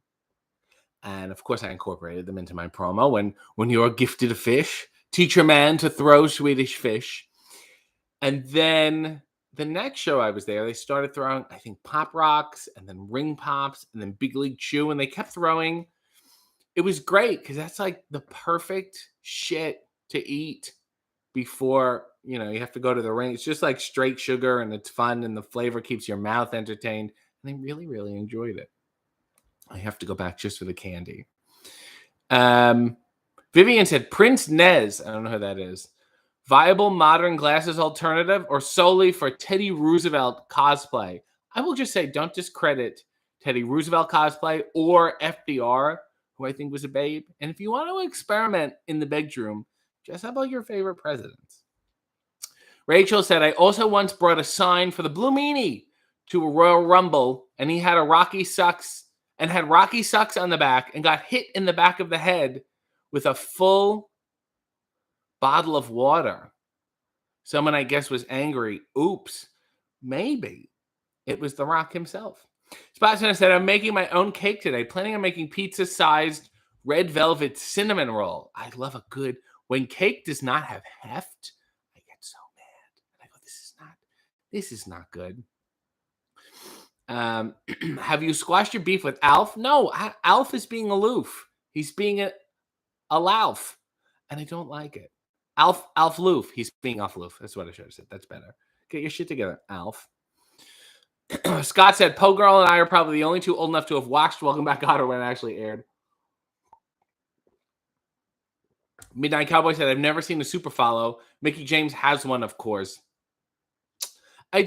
And of course, I incorporated them into my promo. When you're gifted a fish, teach a man to throw Swedish fish. And then the next show I was there, they started throwing, I think, pop rocks and then ring pops and then Big League Chew. And they kept throwing. It was great because that's like the perfect shit to eat before, you have to go to the ring. It's just like straight sugar and it's fun and the flavor keeps your mouth entertained. And I really, really enjoyed it. I have to go back just for the candy. Vivian said, Prince Nez. I don't know who that is. Viable modern glasses alternative or solely for Teddy Roosevelt cosplay? I will just say, don't discredit Teddy Roosevelt cosplay or FDR, who I think was a babe. And if you want to experiment in the bedroom, just how about your favorite presidents? Rachel said, I also once brought a sign for the Blue Meanie to a Royal Rumble, and he had Rocky Sucks on the back and got hit in the back of the head with a full bottle of water. Someone, I guess, was angry. Oops. Maybe it was The Rock himself. Spot Center said, I'm making my own cake today. Planning on making pizza-sized red velvet cinnamon roll. I love a good... When cake does not have heft, I get so mad. And I go, this is not good. Have you squashed your beef with Alf? No, Alf is being aloof. He's being a Lauf, and I don't like it. Alf Loof. He's being off Loof. That's what I should have said. That's better. Get your shit together, Alf. Scott said, Poe Girl and I are probably the only two old enough to have watched Welcome Back, Kotter when it actually aired. Midnight Cowboy said, I've never seen a super follow. Mickey James has one, of course. I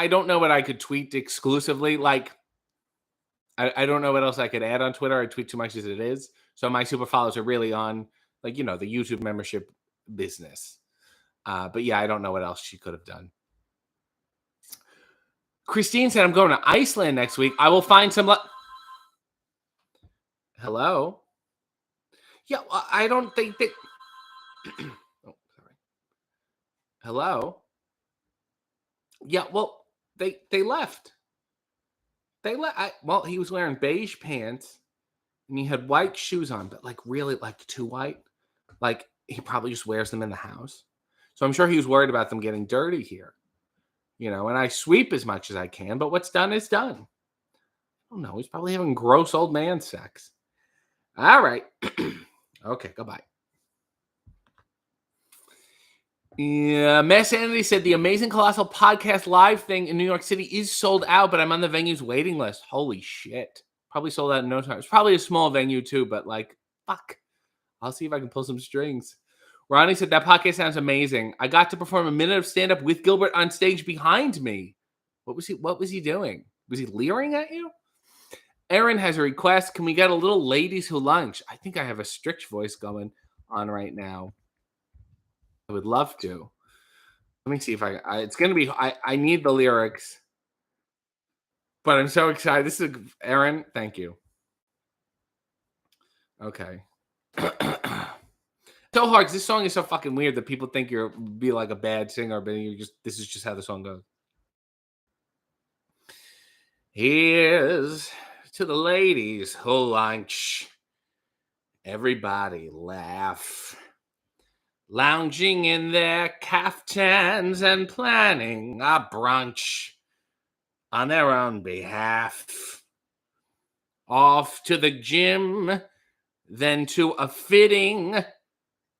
don't know what I could tweet exclusively. Like, I don't know what else I could add on Twitter. I tweet too much as it is. So my super follows are really on, like, the YouTube membership business. But yeah, I don't know what else she could have done. Christine said, I'm going to Iceland next week. I will find some... Hello? Yeah, well, I don't think that... oh, sorry. Hello? Yeah, well, they left. They left. Well, he was wearing beige pants, and he had white shoes on, but like really like too white. Like he probably just wears them in the house. So I'm sure he was worried about them getting dirty here. And I sweep as much as I can, but what's done is done. I don't know. He's probably having gross old man sex. All right. Okay, goodbye. Yeah, Mass Sanity said the Amazing Colossal Podcast live thing in New York City is sold out, but I'm on the venue's waiting list. Holy shit. Probably sold out in no time. It's probably a small venue too, but like, fuck. I'll see if I can pull some strings. Ronnie said that podcast sounds amazing. I got to perform a minute of stand-up with Gilbert on stage behind me. What was he doing? Was he leering at you? Aaron has a request. Can we get a little ladies who lunch? I think I have a strict voice going on right now. I would love to. Let me see if it's going to be, I need the lyrics, but I'm so excited. This is Aaron. Thank you. Okay. So hard because this song is so fucking weird that people think you're be like a bad singer, but this is just how the song goes. Here's to the ladies who lunch. Everybody laugh. lounging in their caftans and planning a brunch on their own behalf. Off to the gym, then to a fitting,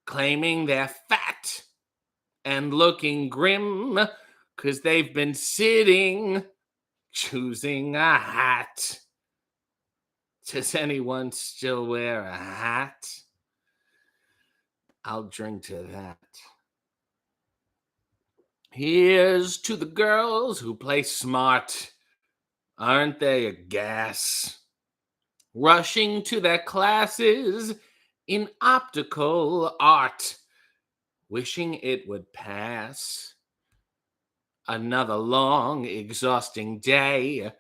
claiming they're fat and looking grim, 'cause they've been sitting, choosing a hat. Does anyone still wear a hat? I'll drink to that. Here's to the girls who play smart. Aren't they a gas? Rushing to their classes in optical art, wishing it would pass. Another long, exhausting day,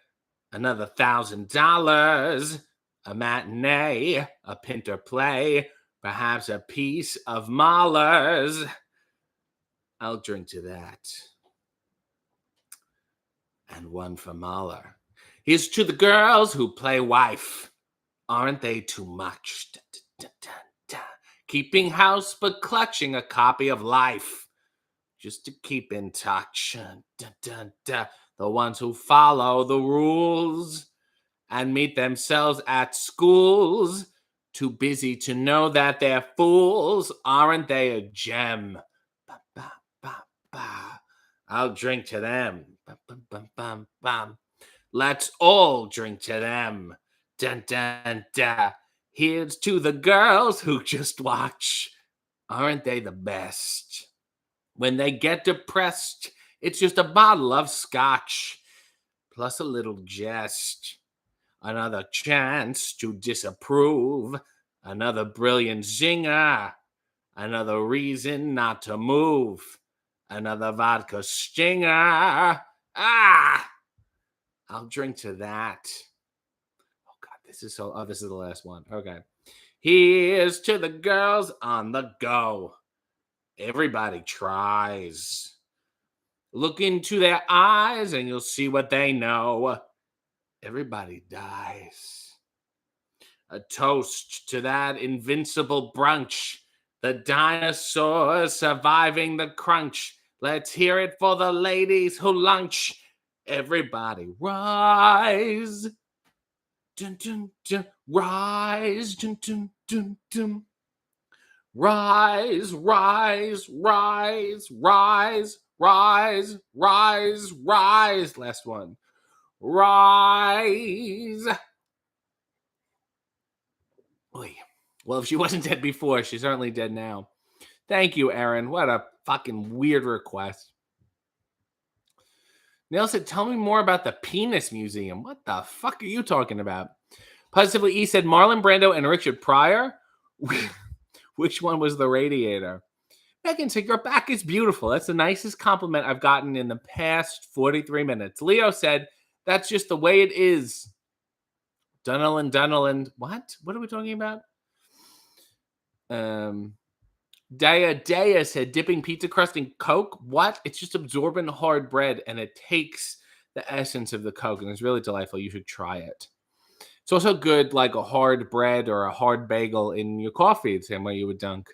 another $1,000, a matinee, a Pinter play, perhaps a piece of Mahler's. I'll drink to that. And one for Mahler. Here's to the girls who play wife. Aren't they too much? Da, da, da, da. Keeping house but clutching a copy of Life just to keep in touch. Da, da, da. The ones who follow the rules and meet themselves at schools, too busy to know that they're fools. Aren't they a gem? Ba, ba, ba, ba. I'll drink to them. Bum, bum, bum, bum, bum. Let's all drink to them. Dun, dun, dun. Here's to the girls who just watch. Aren't they the best? When they get depressed, it's just a bottle of scotch, plus a little jest. Another chance to disapprove. Another brilliant zinger. Another reason not to move. Another vodka stinger. Ah! I'll drink to that. Oh, God, this is so... Oh, this is the last one. Okay. Here's to the girls on the go. Everybody tries. Look into their eyes and you'll see what they know. Everybody dies. A toast to that invincible brunch. The dinosaurs surviving the crunch. Let's hear it for the ladies who lunch. Everybody rise. Dun, dun, dun. Rise. Dun, dun, dun, dun. Rise, rise, rise, rise, rise, rise, rise. Last one. Rise. Oy. Well, if she wasn't dead before, she's certainly dead now. Thank you, Aaron. What a fucking weird request. Neil said, tell me more about the Penis Museum. What the fuck are you talking about? Positively E said, Marlon Brando and Richard Pryor? Which one was the radiator? Megan said, your back is beautiful. That's the nicest compliment I've gotten in the past 43 minutes. Leo said, that's just the way it is. Dunneland. What? What are we talking about? Daya said, dipping pizza crust in Coke? What? It's just absorbent hard bread, and it takes the essence of the Coke, and it's really delightful. You should try it. It's also good, like a hard bread or a hard bagel in your coffee, the same way you would dunk.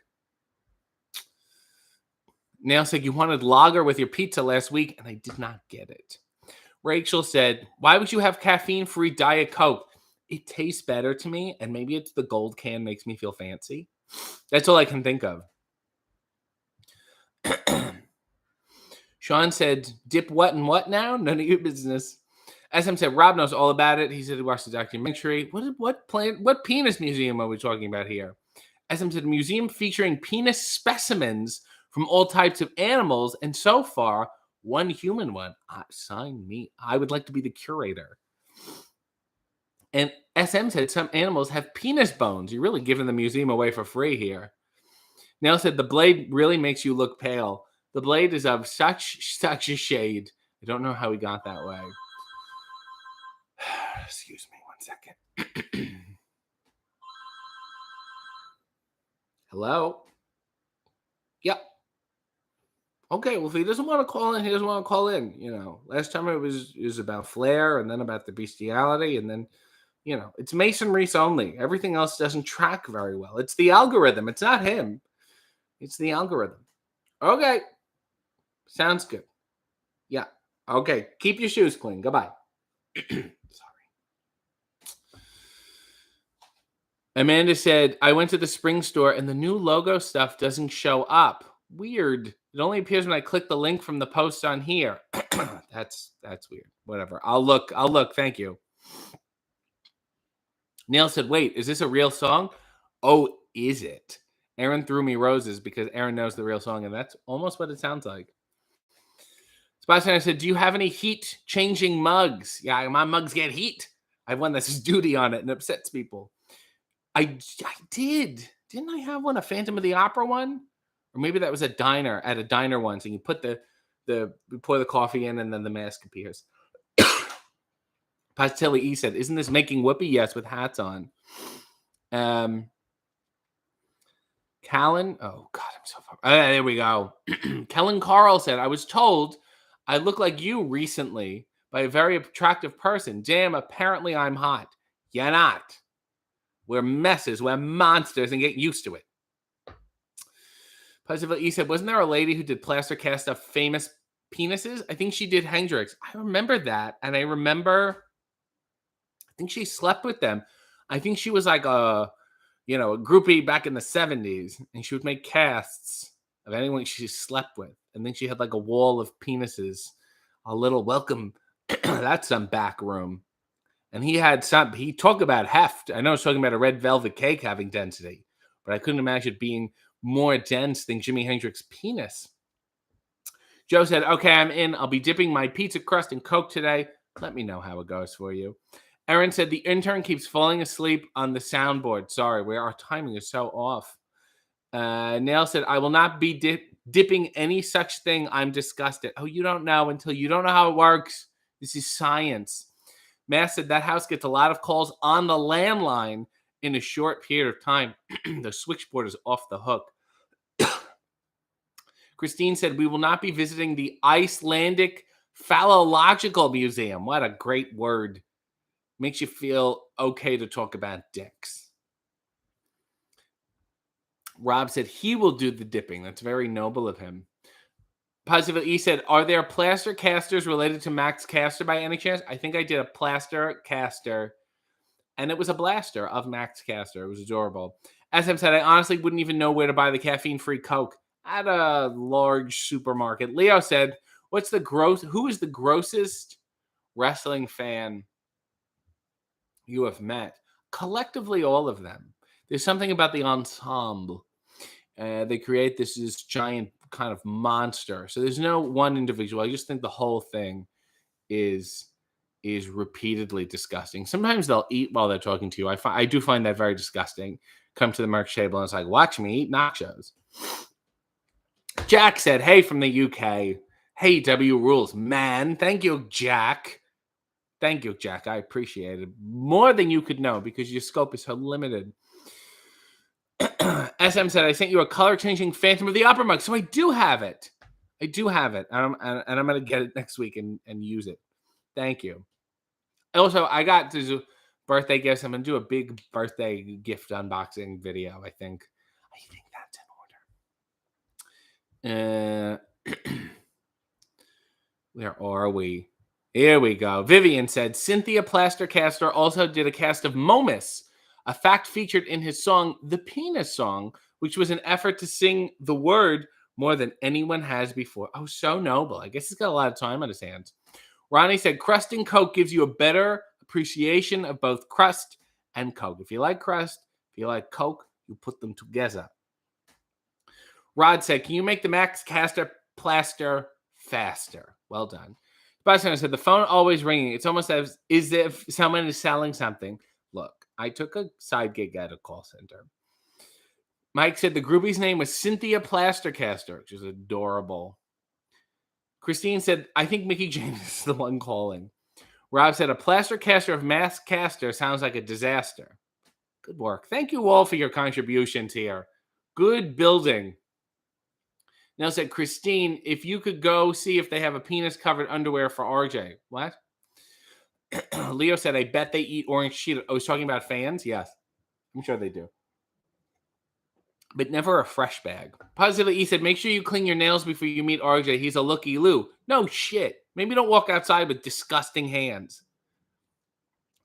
Nail said, you wanted lager with your pizza last week, and I did not get it. Rachel said, why would you have caffeine-free Diet Coke? It tastes better to me, and maybe it's the gold can makes me feel fancy. That's all I can think of. Sean said, dip what and what now? None of your business. SM said, Rob knows all about it. He said he watched the documentary. What penis museum are we talking about here? SM said, a museum featuring penis specimens from all types of animals, and so far, one human one. Sign me. I would like to be the curator. And SM said some animals have penis bones. You're really giving the museum away for free here. Nell said, the blade really makes you look pale. The blade is of such a shade. I don't know how he got that way. Excuse me 1 second. Hello? Yep. Okay, well, if he doesn't want to call in, he doesn't want to call in. You know, last time it was about flair, and then about the bestiality, and then, you know, it's Mason Reese only. Everything else doesn't track very well. It's the algorithm. It's not him. It's the algorithm. Okay. Sounds good. Yeah. Okay. Keep your shoes clean. Goodbye. Sorry. Amanda said, I went to the Spring store and the new logo stuff doesn't show up. Weird. It only appears when I click the link from the post on here. That's weird. Whatever. I'll look. Thank you. Neil said, wait, is this a real song? Oh, is it? Aaron threw me roses because Aaron knows the real song, and that's almost what it sounds like. Sebastian said, do you have any heat-changing mugs? Yeah, my mugs get heat. I have one that's duty on it and upsets people. I did. Didn't I have one, a Phantom of the Opera one? Or maybe that was at a diner once, and you put you pour the coffee in, and then the mask appears. Pastilla E said, isn't this making whoopee? Yes, with hats on. Callan, oh God, I'm so far. There we go. Kellen Carl said, I was told I look like you recently by a very attractive person. Damn, apparently I'm hot. You're not. We're messes. We're monsters, and get used to it. Positive E said, wasn't there a lady who did plaster cast of famous penises? I think she did Hendrix. I remember that. And I think she slept with them. I think she was like a groupie back in the 70s. And she would make casts of anyone she slept with. And then she had like a wall of penises. A little welcome. That's some back room. And he talked about heft. I know I was talking about a red velvet cake having density, but I couldn't imagine it being more dense than Jimi Hendrix's penis. Joe said, okay, I'm in. I'll be dipping my pizza crust in Coke today. Let me know how it goes for you. Aaron said, the intern keeps falling asleep on the soundboard. Sorry, our timing is so off. Nail said, I will not be dipping any such thing. I'm disgusted. Oh, you don't know until you don't know how it works. This is science. Matt said, that house gets a lot of calls on the landline in a short period of time. The switchboard is off the hook. Christine said, we will not be visiting the Icelandic Phallological Museum. What a great word. Makes you feel okay to talk about dicks. Rob said, he will do the dipping. That's very noble of him. Positive E said, are there plaster casters related to Max Caster by any chance? I think I did a plaster caster, and it was a blaster of Max Caster. It was adorable. SM said, I honestly wouldn't even know where to buy the caffeine-free Coke at a large supermarket. Leo said, who is the grossest wrestling fan you have met? Collectively, all of them. There's something about the ensemble. They create this giant kind of monster. So there's no one individual. I just think the whole thing is repeatedly disgusting. Sometimes they'll eat while they're talking to you. I do find that very disgusting. Come to the merch table and it's like, watch me eat nachos. Jack said, hey, from the UK. Hey, W rules, man. Thank you, Jack. Thank you, Jack. I appreciate it. More than you could know because your scope is so limited. SM said, I sent you a color-changing Phantom of the Opera mug. So I do have it. And I'm going to get it next week and use it. Thank you. Also, I got to do birthday gifts. I'm going to do a big birthday gift unboxing video, I think. That's in order. Where are we? Here we go. Vivian said, Cynthia Plastercaster also did a cast of Momus, a fact featured in his song, The Penis Song, which was an effort to sing the word more than anyone has before. Oh, so noble. I guess he's got a lot of time on his hands. Ronnie said, crust and Coke gives you a better appreciation of both crust and Coke. If you like crust, if you like Coke, you put them together. Rod said, can you make the Max Caster plaster faster? Well done. Boston said, the phone always ringing. It's almost as if someone is selling something. Look, I took a side gig at a call center. Mike said the groupie's name was Cynthia Plastercaster, which is adorable. Christine said, I think Mickey James is the one calling. Rob said, a plaster caster of Max Caster sounds like a disaster. Good work. Thank you all for your contributions here. Good building. Nell said, Christine, if you could go see if they have a penis-covered underwear for RJ. What? Leo said, I bet they eat orange Cheetos. Oh, he's talking about fans? Yes. I'm sure they do. but never a fresh bag. Positively E said, make sure you clean your nails before you meet RJ. He's a looky-loo. No shit. Maybe don't walk outside with disgusting hands.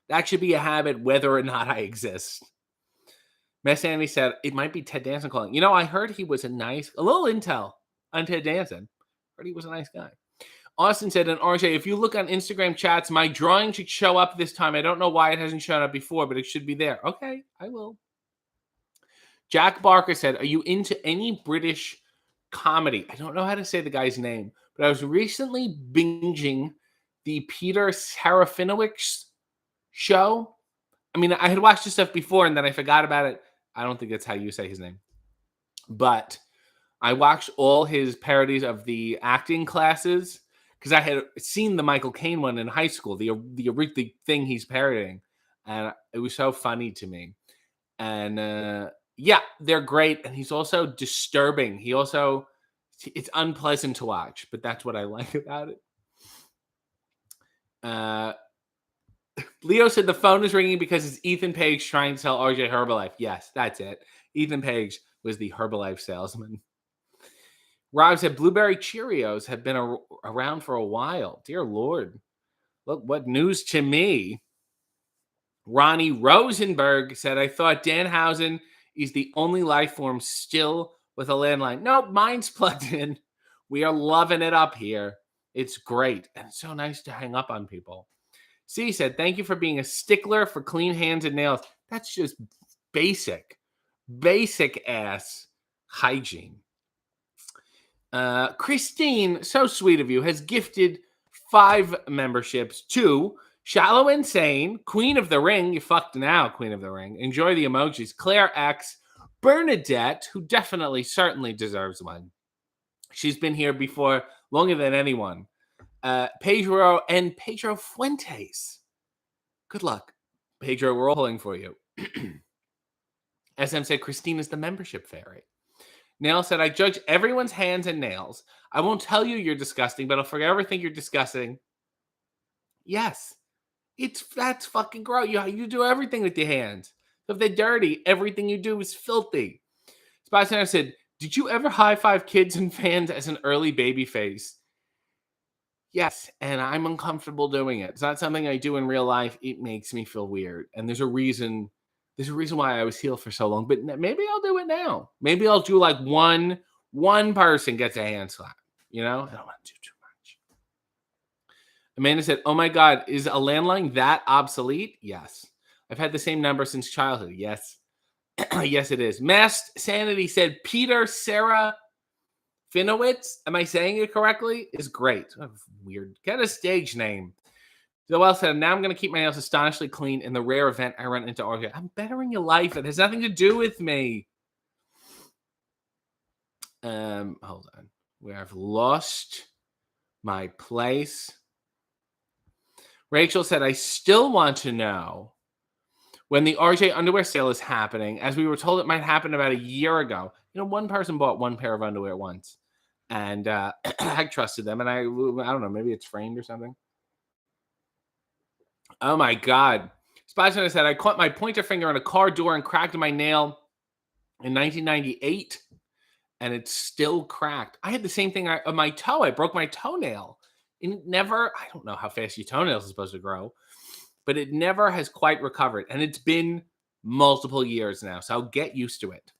That should be a habit whether or not I exist. Miss Annie said, it might be Ted Danson calling. You know, I heard he was a little intel on Ted Danson. Heard he was a nice guy. Austin said, and RJ, if you look on Instagram chats, my drawing should show up this time. I don't know why it hasn't shown up before, but it should be there. Okay, I will. Jack Barker said, are you into any British comedy? I don't know how to say the guy's name, but I was recently binging the Peter Serafinowicz show. I mean, I had watched this stuff before and then I forgot about it. I don't think that's how you say his name. But I watched all his parodies of the acting classes because I had seen the Michael Caine one in high school, the thing he's parodying. And it was so funny to me. And yeah, they're great. And he's also disturbing. It's unpleasant to watch, but that's what I like about it. Leo said the phone is ringing because it's Ethan Page trying to sell RJ Herbalife. Yes, that's it. Ethan Page was the Herbalife salesman. Rob said Blueberry Cheerios have been around for a while. Dear Lord. Look, what news to me. Ronnie Rosenberg said, I thought Danhausen is the only life form still with a landline. Nope, mine's plugged in. We are loving it up here. It's great. And it's so nice to hang up on people. C said, thank you for being a stickler for clean hands and nails. That's just basic ass hygiene. Christine, so sweet of you, has gifted 5 memberships to Shallow Insane, Queen of the Ring. You fucked now, Queen of the Ring. Enjoy the emojis. Claire X, Bernadette, who certainly deserves one. She's been here before, longer than anyone. Pedro and Pedro Fuentes. Good luck, Pedro. We're all pulling for you. SM said, Christine is the membership fairy. Nail said, I judge everyone's hands and nails. I won't tell you you're disgusting, but I'll forever think you're disgusting. Yes. That's fucking gross. You do everything with your hands. If they're dirty, everything you do is filthy. Spy Center said, did you ever high-five kids and fans as an early baby face? Yes, and I'm uncomfortable doing it. It's not something I do in real life. It makes me feel weird. And there's a reason why I was healed for so long. But maybe I'll do it now. Maybe I'll do like one person gets a hand slap. You know? I don't want to do too much. Amanda said, oh my God, is a landline that obsolete? Yes. I've had the same number since childhood. Yes. Yes, it is. Masked Sanity said, Peter Sarah Finowitz, am I saying it correctly? Is great. Oh, weird. Get a stage name. Joel said, now I'm going to keep my nails astonishingly clean in the rare event I run into RJ. I'm bettering your life. It has nothing to do with me. Hold on. Where I've lost my place. Rachel said, I still want to know when the RJ underwear sale is happening, as we were told it might happen about a year ago. You know, one person bought one pair of underwear once. And I trusted them. And I don't know, maybe it's framed or something. Oh, my God. Spy Center said, I caught my pointer finger on a car door and cracked my nail in 1998. And it's still cracked. I had the same thing on my toe. I broke my toenail. And I don't know how fast your toenails are supposed to grow. But it never has quite recovered. And it's been multiple years now. So get used to it.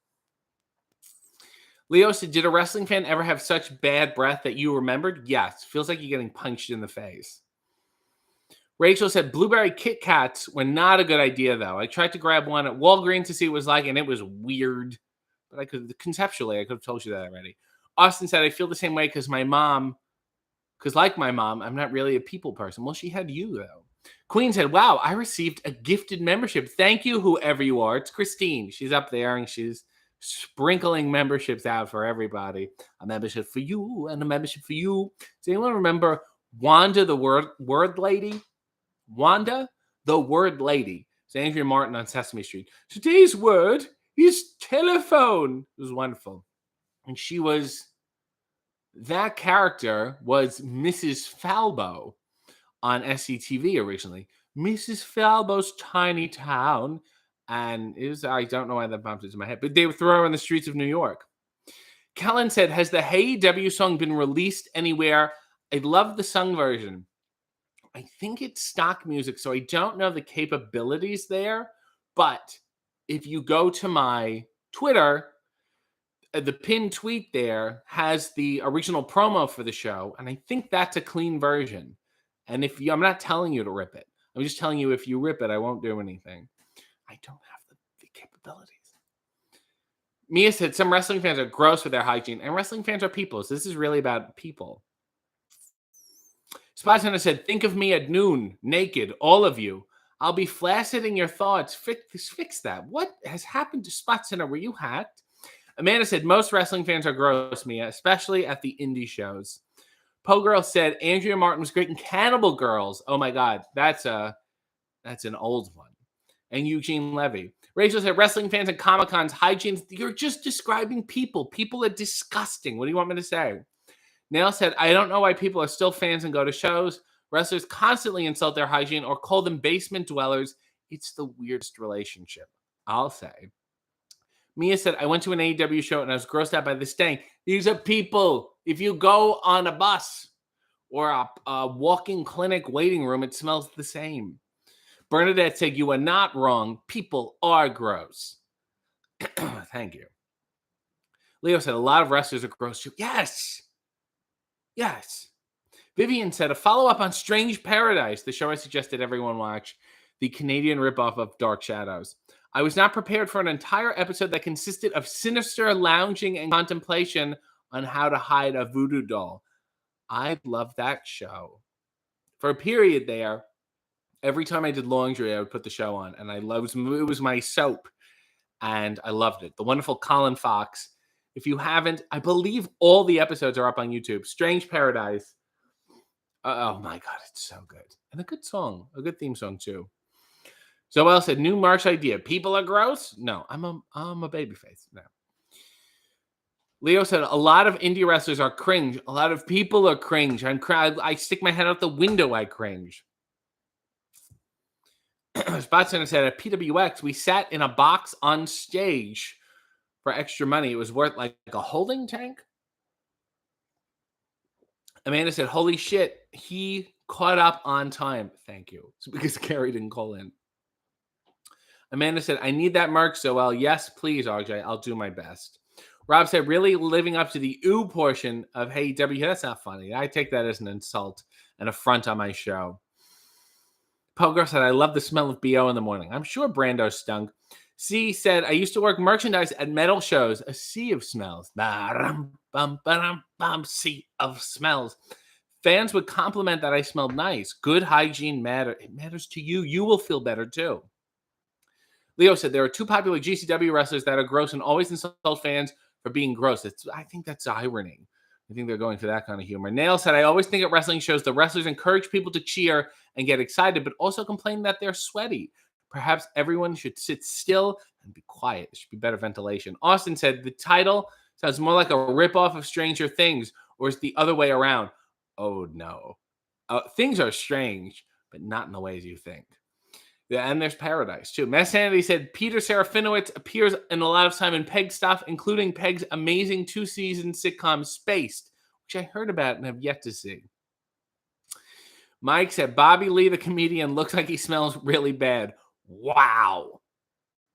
Leo said, did a wrestling fan ever have such bad breath that you remembered? Yes. Feels like you're getting punched in the face. Rachel said, blueberry Kit Kats were not a good idea, though. I tried to grab one at Walgreens to see what it was like, and it was weird. But conceptually, I could have told you that already. Austin said, I feel the same way because like my mom, I'm not really a people person. Well, she had you, though. Queen said, wow, I received a gifted membership. Thank you, whoever you are. It's Christine. She's up there, and she's sprinkling memberships out for everybody. A membership for you and a membership for you. Does anyone remember Wanda, the word lady? Wanda, the word lady. It's Andrea Martin on Sesame Street. Today's word is telephone. It was wonderful. And that character was Mrs. Falbo on SCTV originally. Mrs. Falbo's Tiny Town. And I don't know why that bumped into my head, but they would throw her on the streets of New York. Kellen said, has the Hey W song been released anywhere? I love the sung version. I think it's stock music, so I don't know the capabilities there. But if you go to my Twitter, the pinned tweet there has the original promo for the show, and I think that's a clean version. And I'm not telling you to rip it. I'm just telling you if you rip it, I won't do anything. I don't have the capabilities. Mia said some wrestling fans are gross with their hygiene, and wrestling fans are people, so this is really about people. Spot Center said, think of me at noon, naked, all of you. I'll be flaccid in your thoughts. Fix that. What has happened to Spot Center? Were you hacked? Amanda said, most wrestling fans are gross, Mia, especially at the indie shows. Poe Girl said, Andrea Martin was great in Cannibal Girls. Oh my God, that's an old one. And Eugene Levy. Rachel said, wrestling fans and Comic-Cons, hygiene, you're just describing people. People are disgusting. What do you want me to say? Nail said, I don't know why people are still fans and go to shows. Wrestlers constantly insult their hygiene or call them basement dwellers. It's the weirdest relationship, I'll say. Mia said, I went to an AEW show and I was grossed out by the stank. These are people. If you go on a bus or a walk-in clinic waiting room, it smells the same. Bernadette said, you are not wrong. People are gross. Thank you. Leo said, a lot of wrestlers are gross too. Yes. Vivian said, a follow-up on Strange Paradise, the show I suggested everyone watch, the Canadian ripoff of Dark Shadows. I was not prepared for an entire episode that consisted of sinister lounging and contemplation on how to hide a voodoo doll. I love that show. For a period there, every time I did laundry, I would put the show on, and it was my soap, and I loved it. The wonderful Colin Fox. If you haven't, I believe all the episodes are up on YouTube. Strange Paradise. Oh my God, it's so good. And a good song, a good theme song too. Zoel said, new March idea. People are gross? No, I'm a babyface. No. Leo said, a lot of indie wrestlers are cringe. A lot of people are cringe. I stick my head out the window, I cringe. Spot Center said, at PWX, we sat in a box on stage for extra money. It was worth like a holding tank. Amanda said, holy shit, he caught up on time. Thank you. It's because Carrie didn't call in. Amanda said, I need that merch so well. Yes, please, RJ. I'll do my best. Rob said, really living up to the ooh portion of Hey W. That's not funny. I take that as an insult, an affront on my show. Pogo said, I love the smell of BO in the morning. I'm sure Brando stunk. C said, I used to work merchandise at metal shows. A sea of smells. Sea of smells. Fans would compliment that I smelled nice. Good hygiene matters. It matters to you. You will feel better too. Leo said, there are two popular GCW wrestlers that are gross and always insult fans for being gross. I think that's irony. I think they're going for that kind of humor. Nail said, I always think at wrestling shows, the wrestlers encourage people to cheer and get excited, but also complain that they're sweaty. Perhaps everyone should sit still and be quiet. There should be better ventilation. Austin said, the title sounds more like a ripoff of Stranger Things, or is the other way around? Oh, no. Things are strange, but not in the ways you think. Yeah, and there's Paradise, too. Mass Sanity said, Peter Serafinowicz appears in a lot of Simon Pegg stuff, including Pegg's amazing 2-season sitcom Spaced, which I heard about and have yet to see. Mike said, Bobby Lee, the comedian, looks like he smells really bad. Wow.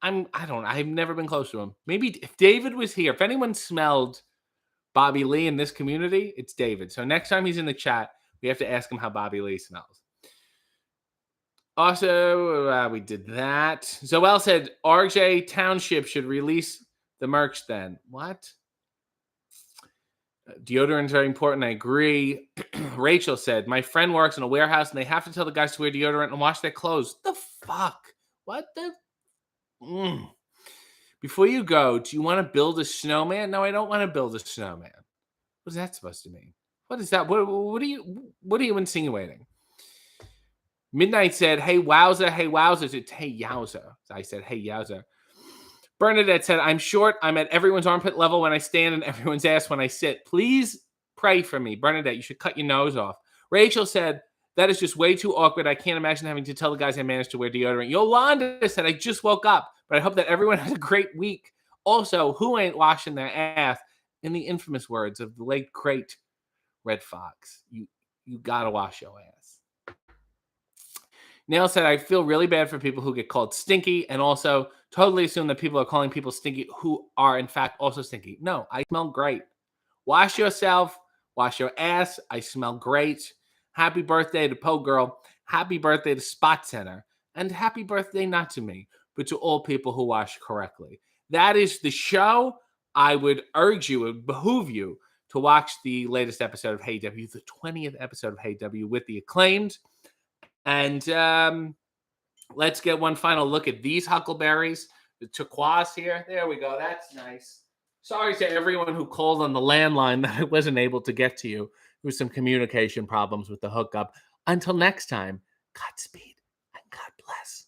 I've never been close to him. Maybe if David was here, if anyone smelled Bobby Lee in this community, it's David. So next time he's in the chat, we have to ask him how Bobby Lee smells. Also, we did that. Zoel said, RJ Township should release the merch then. What? Deodorant is very important. I agree. Rachel said, my friend works in a warehouse and they have to tell the guys to wear deodorant and wash their clothes. The fuck? What the? Before you go, do you want to build a snowman? No, I don't want to build a snowman. What is that supposed to mean? What is that? What are you insinuating? Midnight said, hey, wowza, hey, wowza. It's hey, yowza. I said, hey, yowza. Bernadette said, I'm short. I'm at everyone's armpit level when I stand and everyone's ass when I sit. Please pray for me. Bernadette, you should cut your nose off. Rachel said, that is just way too awkward. I can't imagine having to tell the guys I managed to wear deodorant. Yolanda said, I just woke up. But I hope that everyone has a great week. Also, who ain't washing their ass? In the infamous words of the late great Red Fox, you gotta wash your ass. Nail said, I feel really bad for people who get called stinky and also totally assume that people are calling people stinky who are in fact also stinky. No, I smell great. Wash yourself, wash your ass. I smell great. Happy birthday to Po Girl. Happy birthday to Spot Center. And happy birthday not to me, but to all people who wash correctly. That is the show. I would urge you, it would behoove you to watch the latest episode of Hey W, the 20th episode of Hey W with the Acclaimed. And let's get one final look at these huckleberries. The turquoise here. There we go. That's nice. Sorry to everyone who called on the landline that I wasn't able to get to you. There was some communication problems with the hookup. Until next time, Godspeed and God bless.